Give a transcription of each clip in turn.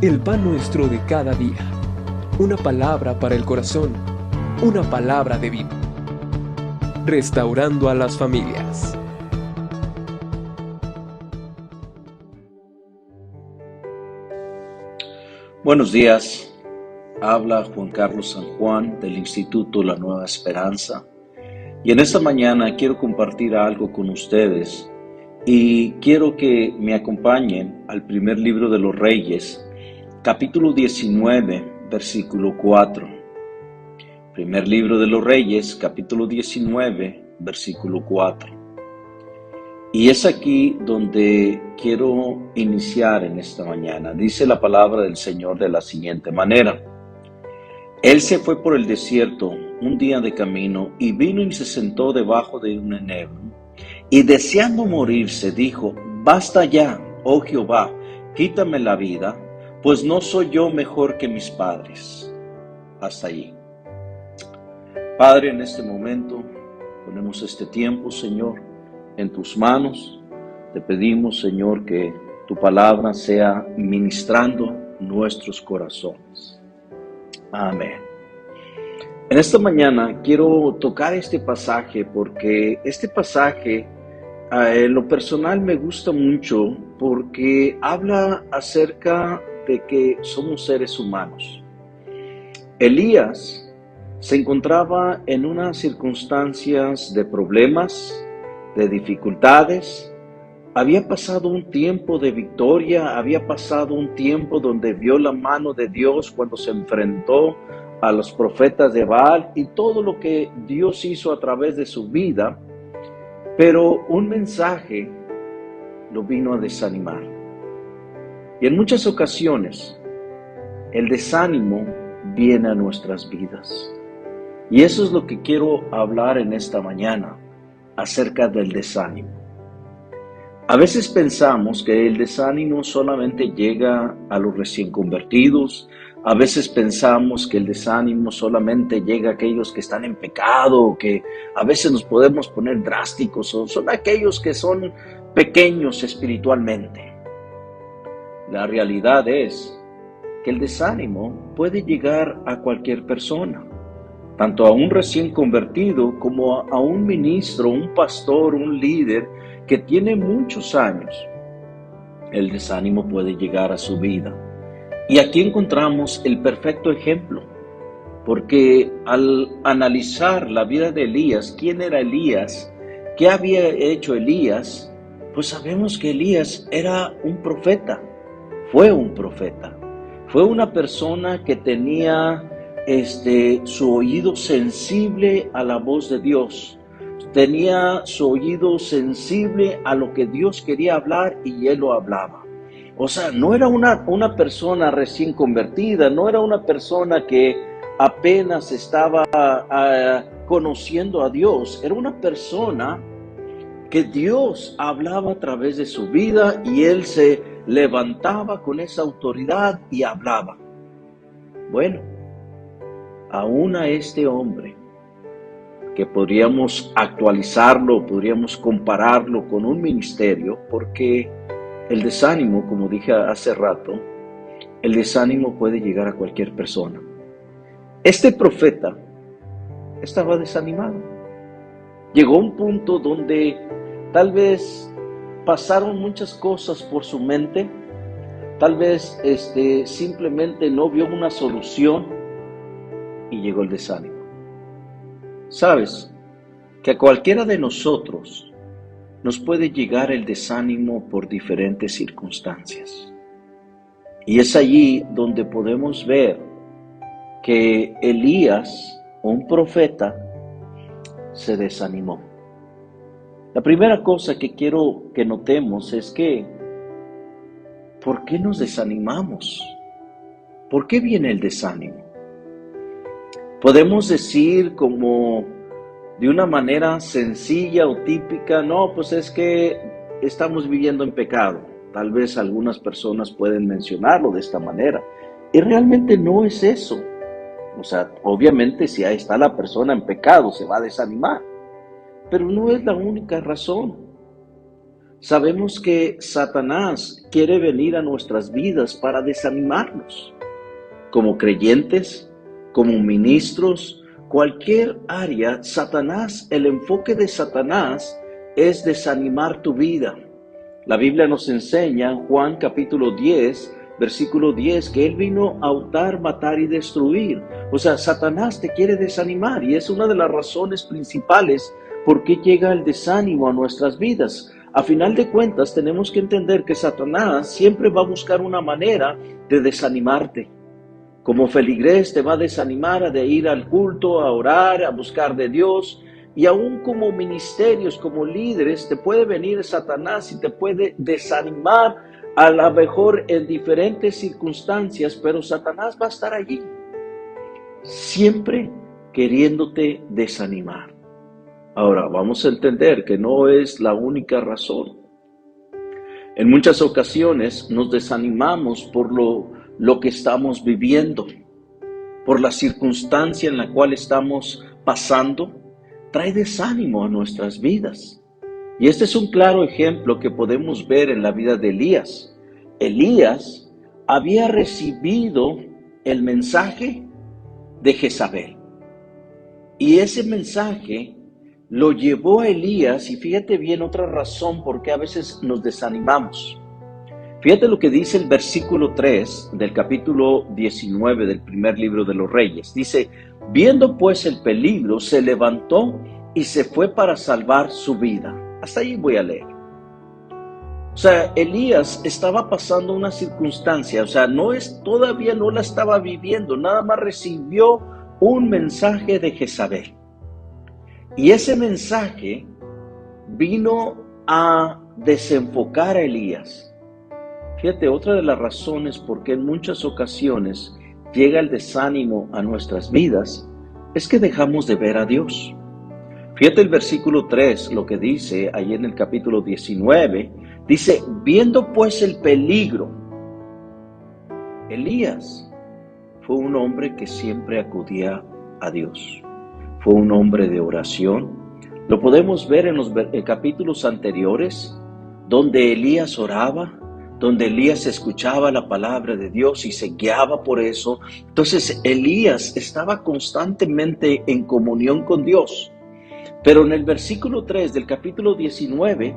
El pan nuestro de cada día. Una palabra para el corazón. Una palabra de vida. Restaurando a las familias. Buenos días, habla Juan Carlos San Juan del Instituto La Nueva Esperanza y en esta mañana quiero compartir algo con ustedes y quiero que me acompañen al primer libro de los Reyes, capítulo 19, versículo 4. Primer libro de los Reyes, capítulo 19, versículo 4. Y es aquí donde quiero iniciar en esta mañana. Dice la palabra del Señor de la siguiente manera. Él se fue por el desierto un día de camino y vino y se sentó debajo de un enebro. Y deseando morirse dijo, basta ya, oh Jehová, quítame la vida, pues no soy yo mejor que mis padres. Hasta allí. Padre, en este momento ponemos este tiempo, Señor, en tus manos. Te pedimos, Señor, que tu palabra sea ministrando nuestros corazones. Amén. En esta mañana quiero tocar este pasaje porque este pasaje en lo personal me gusta mucho porque habla acerca de que somos seres humanos. Elías se encontraba en unas circunstancias de problemas, de dificultades. Había pasado un tiempo de victoria, había pasado un tiempo donde vio la mano de Dios cuando se enfrentó a los profetas de Baal y todo lo que Dios hizo a través de su vida, pero un mensaje lo vino a desanimar. Y en muchas ocasiones el desánimo viene a nuestras vidas. Y eso es lo que quiero hablar en esta mañana, acerca del desánimo. A veces pensamos que el desánimo solamente llega a los recién convertidos. A veces pensamos que el desánimo solamente llega a aquellos que están en pecado, que a veces nos podemos poner drásticos, o son aquellos que son pequeños espiritualmente. La realidad es que el desánimo puede llegar a cualquier persona, tanto a un recién convertido como a un ministro, un pastor, un líder que tiene muchos años. El desánimo puede llegar a su vida. Y aquí encontramos el perfecto ejemplo, porque al analizar la vida de Elías, quién era Elías, qué había hecho Elías, pues sabemos que Elías era un profeta, fue un profeta, fue una persona que tenía su oído sensible a la voz de Dios, tenía su oído sensible a lo que Dios quería hablar y él lo hablaba. O sea, no era una persona recién convertida, no era una persona que apenas estaba conociendo a Dios, era una persona que Dios hablaba a través de su vida y él se levantaba con esa autoridad y hablaba. Bueno, aún a este hombre, que podríamos actualizarlo, podríamos compararlo con un ministerio, porque el desánimo, como dije hace rato, el desánimo puede llegar a cualquier persona. Este profeta estaba desanimado. Llegó a un punto donde tal vez pasaron muchas cosas por su mente, tal vez simplemente no vio una solución y llegó el desánimo. Sabes que a cualquiera de nosotros nos puede llegar el desánimo por diferentes circunstancias. Y es allí donde podemos ver que Elías, un profeta, se desanimó. La primera cosa que quiero que notemos es que, ¿por qué nos desanimamos? ¿Por qué viene el desánimo? Podemos decir como de una manera sencilla o típica, no, pues es que estamos viviendo en pecado. Tal vez algunas personas pueden mencionarlo de esta manera. Y realmente no es eso. O sea, obviamente si ahí está la persona en pecado, se va a desanimar. Pero no es la única razón. sabemos que Satanás quiere venir a nuestras vidas para desanimarnos. Como creyentes, como ministros, cualquier área, el enfoque de Satanás es desanimar tu vida. La Biblia nos enseña en Juan capítulo 10, versículo 10, que Él vino a hurtar, matar y destruir. O sea, Satanás te quiere desanimar y es una de las razones principales por qué llega el desánimo a nuestras vidas. A final de cuentas, tenemos que entender que Satanás siempre va a buscar una manera de desanimarte. Como feligrés te va a desanimar de ir al culto, a orar, a buscar de Dios. Y aún como ministerios, como líderes, te puede venir Satanás y te puede desanimar, a lo mejor en diferentes circunstancias, pero Satanás va a estar allí, siempre queriéndote desanimar. Ahora, vamos a entender que no es la única razón. En muchas ocasiones nos desanimamos por lo que estamos viviendo, por la circunstancia en la cual estamos pasando, trae desánimo a nuestras vidas. Y este es un claro ejemplo que podemos ver en la vida de Elías. Elías había recibido el mensaje de Jezabel. Y ese mensaje lo llevó a Elías, y fíjate bien otra razón por qué a veces nos desanimamos. Fíjate lo que dice el versículo 3 del capítulo 19 del primer libro de los Reyes. Dice, viendo pues el peligro, se levantó y se fue para salvar su vida. Hasta ahí voy a leer. O sea, Elías estaba pasando una circunstancia, o sea, todavía no la estaba viviendo, nada más recibió un mensaje de Jezabel. Y ese mensaje vino a desenfocar a Elías. Fíjate, otra de las razones por qué en muchas ocasiones llega el desánimo a nuestras vidas es que dejamos de ver a Dios. Fíjate el versículo 3, lo que dice ahí en el capítulo 19, dice, viendo pues el peligro, Elías fue un hombre que siempre acudía a Dios, fue un hombre de oración. Lo podemos ver en los capítulos anteriores, donde Elías oraba, donde Elías escuchaba la palabra de Dios y se guiaba por eso. Entonces Elías estaba constantemente en comunión con Dios. Pero en el versículo 3 del capítulo 19,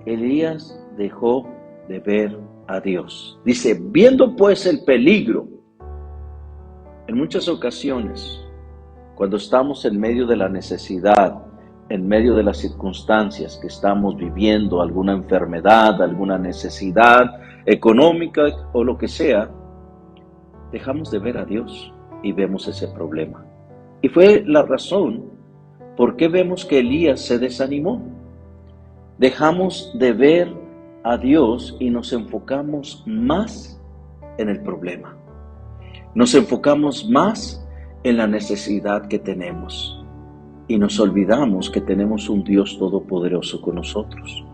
Elías dejó de ver a Dios. Dice, viendo pues el peligro. En muchas ocasiones, cuando estamos en medio de la necesidad, en medio de las circunstancias que estamos viviendo, alguna enfermedad, alguna necesidad económica o lo que sea, dejamos de ver a Dios y vemos ese problema. Y fue la razón por qué vemos que Elías se desanimó. Dejamos de ver a Dios y nos enfocamos más en el problema. Nos enfocamos más en la necesidad que tenemos. Y nos olvidamos que tenemos un Dios todopoderoso con nosotros.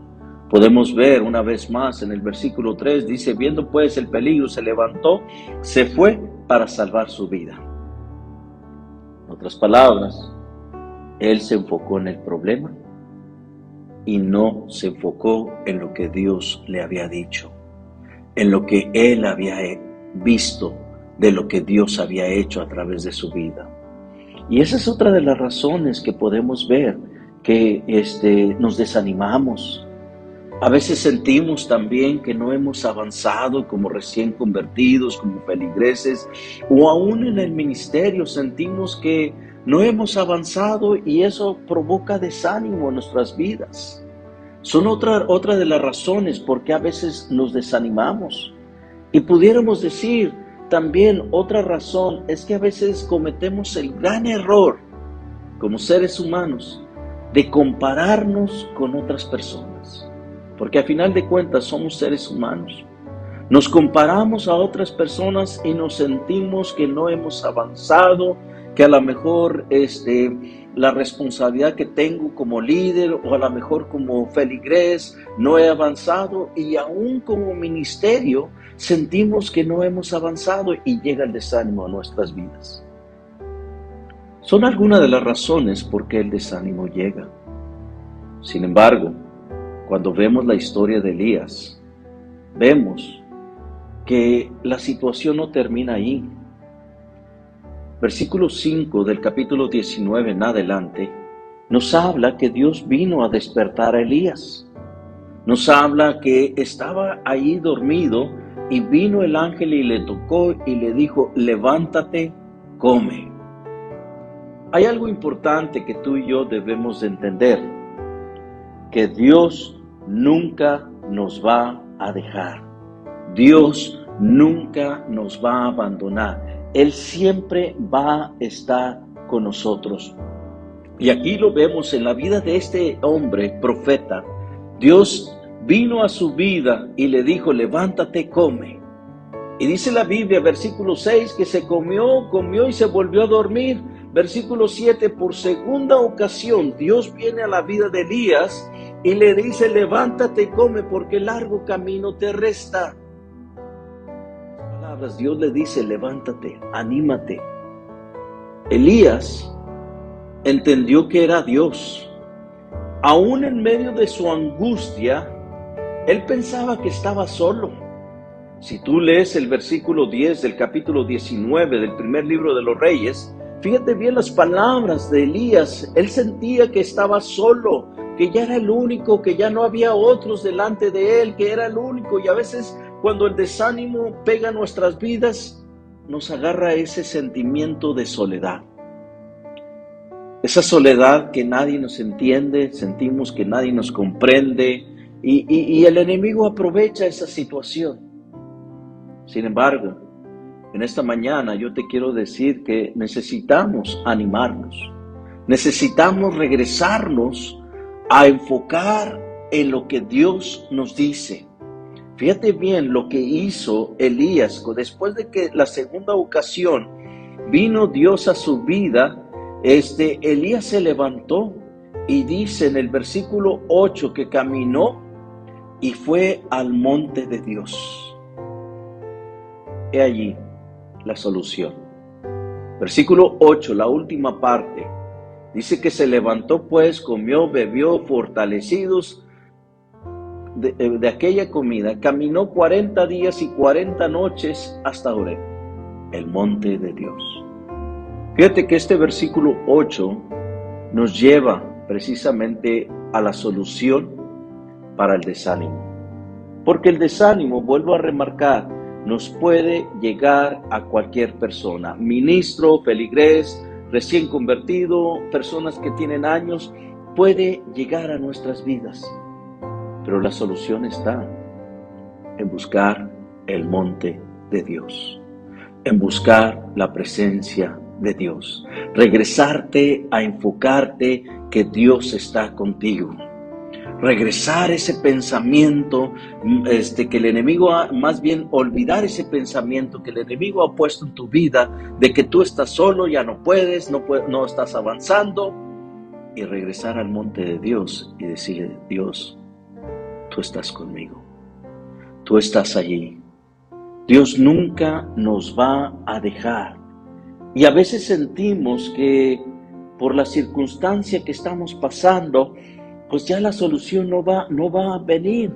Podemos ver una vez más en el versículo 3, dice, viendo pues el peligro, se levantó, se fue para salvar su vida. En otras palabras, él se enfocó en el problema y no se enfocó en lo que Dios le había dicho, en lo que él había visto de lo que Dios había hecho a través de su vida. Y esa es otra de las razones que podemos ver que nos desanimamos. A veces sentimos también que no hemos avanzado como recién convertidos, como feligreses, o aún en el ministerio sentimos que no hemos avanzado y eso provoca desánimo en nuestras vidas. Son otra de las razones por qué a veces nos desanimamos. Y pudiéramos decir también otra razón es que a veces cometemos el gran error como seres humanos de compararnos con otras personas. Porque a final de cuentas somos seres humanos. Nos comparamos a otras personas y nos sentimos que no hemos avanzado, que a lo mejor la responsabilidad que tengo como líder o a lo mejor como feligrés no he avanzado, y aún como ministerio sentimos que no hemos avanzado y llega el desánimo a nuestras vidas. Son algunas de las razones por qué el desánimo llega. Sin embargo, cuando vemos la historia de Elías, vemos que la situación no termina ahí. Versículo 5 del capítulo 19 en adelante nos habla que Dios vino a despertar a Elías. Nos habla que estaba ahí dormido y vino el ángel y le tocó y le dijo: levántate, come. Hay algo importante que tú y yo debemos de entender, que Dios nunca nos va a dejar. Dios nunca nos va a abandonar. Él siempre va a estar con nosotros. Y aquí lo vemos en la vida de este hombre, profeta. Dios vino a su vida y le dijo: levántate, come. Y dice la Biblia, versículo 6, que se comió y se volvió a dormir. Versículo 7, por segunda ocasión, Dios viene a la vida de Elías y le dice: levántate y come, porque largo camino te resta. Dios le dice: levántate, anímate. Elías entendió que era Dios. Aún en medio de su angustia, él pensaba que estaba solo. Si tú lees el versículo 10 del capítulo 19 del primer libro de los Reyes, fíjate bien las palabras de Elías. Él sentía que estaba solo, que ya era el único, que ya no había otros delante de él, que era el único. Y a veces cuando el desánimo pega nuestras vidas, nos agarra ese sentimiento de soledad. Esa soledad que nadie nos entiende, sentimos que nadie nos comprende y el enemigo aprovecha esa situación. Sin embargo, en esta mañana yo te quiero decir que necesitamos animarnos, necesitamos regresarnos a enfocar en lo que Dios nos dice. Fíjate bien lo que hizo Elías después de que la segunda ocasión vino Dios a su vida. Elías se levantó y dice en el versículo 8 que caminó y fue al monte de Dios. He allí la solución. Versículo 8, la última parte, dice que se levantó pues, comió, bebió, fortalecidos de aquella comida, caminó 40 días y 40 noches hasta Horeb, el monte de Dios. Fíjate que este versículo 8 nos lleva precisamente a la solución para el desánimo. Porque el desánimo, vuelvo a remarcar, nos puede llegar a cualquier persona. Ministro, feligrés, recién convertido, personas que tienen años, puede llegar a nuestras vidas. Pero la solución está en buscar el monte de Dios, en buscar la presencia de Dios, regresarte a enfocarte que Dios está contigo, regresar ese pensamiento que el enemigo más bien olvidar ese pensamiento que el enemigo ha puesto en tu vida de que tú estás solo, ya no puedes, no estás avanzando, y regresar al monte de Dios y decirle: Dios, tú estás conmigo, tú estás allí. Dios nunca nos va a dejar. Y a veces sentimos que por la circunstancia que estamos pasando, pues ya la solución no va a venir.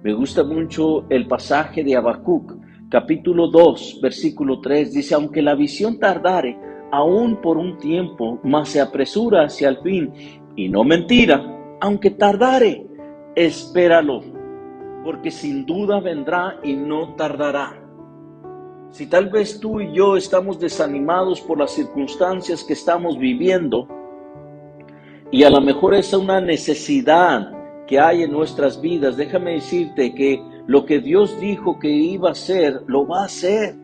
Me gusta mucho el pasaje de Habacuc, capítulo 2, versículo 3, dice: aunque la visión tardare, aún por un tiempo, mas se apresura hacia el fin. Y no mentira, aunque tardare, espéralo, porque sin duda vendrá y no tardará. Si tal vez tú y yo estamos desanimados por las circunstancias que estamos viviendo, y a lo mejor es una necesidad que hay en nuestras vidas, déjame decirte que lo que Dios dijo que iba a hacer, lo va a hacer.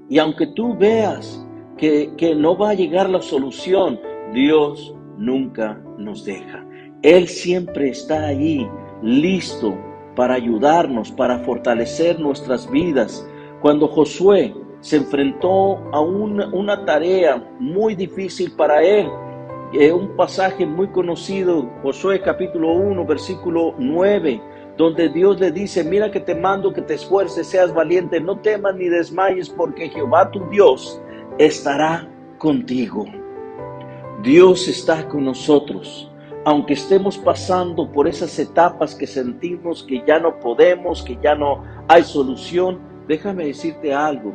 Y aunque tú veas que no va a llegar la solución, Dios nunca nos deja. Él siempre está allí, listo para ayudarnos, para fortalecer nuestras vidas. Cuando Josué se enfrentó a una tarea muy difícil para él, un pasaje muy conocido, Josué capítulo 1, versículo 9, donde Dios le dice: mira que te mando que te esfuerces, seas valiente, no temas ni desmayes, porque Jehová tu Dios estará contigo. Dios está con nosotros. aunque estemos pasando por esas etapas que sentimos que ya no podemos, que ya no hay solución, déjame decirte algo.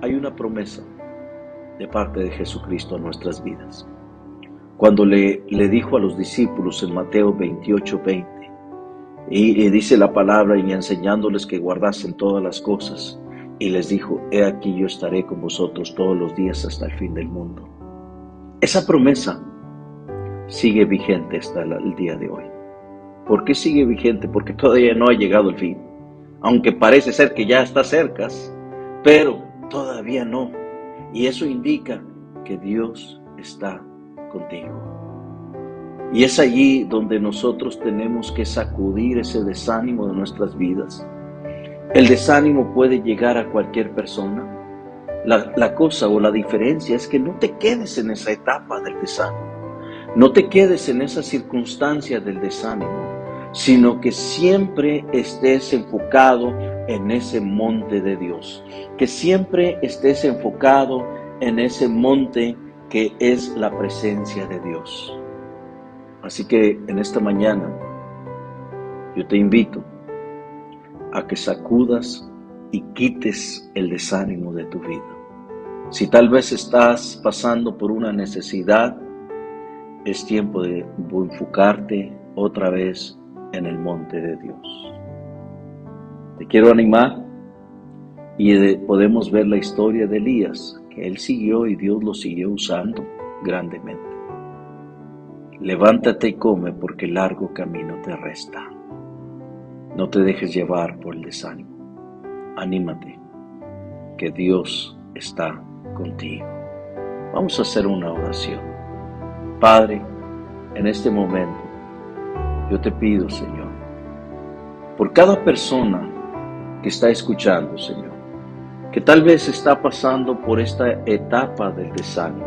Hay una promesa de parte de Jesucristo a nuestras vidas. Cuando le dijo a los discípulos en Mateo 28:20, y dice la palabra, y enseñándoles que guardasen todas las cosas, y les dijo: he aquí yo estaré con vosotros todos los días hasta el fin del mundo. Esa promesa sigue vigente hasta el día de hoy. ¿Por qué sigue vigente? Porque todavía no ha llegado el fin. Aunque parece ser que ya está cerca, pero todavía no. Y eso indica que Dios está contigo. Y es allí donde nosotros tenemos que sacudir ese desánimo de nuestras vidas. El desánimo puede llegar a cualquier persona. La cosa o la diferencia es que no te quedes en esa etapa del desánimo. No te quedes en esa circunstancia del desánimo, sino que siempre estés enfocado en ese monte de Dios. Que siempre estés enfocado en ese monte que es la presencia de Dios. Así que en esta mañana yo te invito a que sacudas y quites el desánimo de tu vida. Si tal vez estás pasando por una necesidad, es tiempo de enfocarte otra vez en el monte de Dios. Te quiero animar y podemos ver la historia de Elías, que él siguió y Dios lo siguió usando grandemente. Levántate y come, porque largo camino te resta. No te dejes llevar por el desánimo. Anímate, que Dios está contigo. Vamos a hacer una oración. Padre, en este momento, yo te pido, Señor, por cada persona que está escuchando, Señor, que tal vez está pasando por esta etapa del desánimo,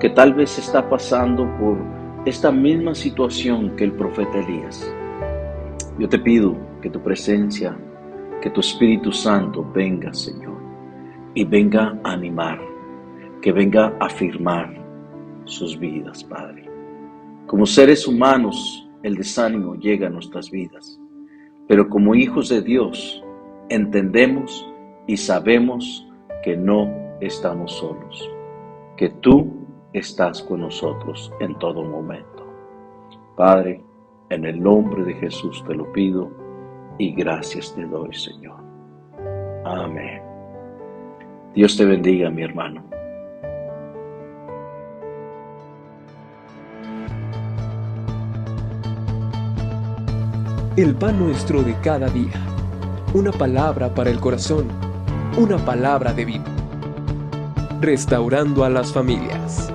que tal vez está pasando por esta misma situación que el profeta Elías. Yo te pido que tu presencia, que tu Espíritu Santo venga, Señor, y venga a animar, que venga a afirmar sus vidas, Padre. Como seres humanos, el desánimo llega a nuestras vidas, pero como hijos de Dios, entendemos y sabemos que no estamos solos, que tú estás con nosotros en todo momento. Padre, en el nombre de Jesús te lo pido y gracias te doy, Señor. Amén. Dios te bendiga, mi hermano. El pan nuestro de cada día. Una palabra para el corazón. Una palabra de vida. Restaurando a las familias.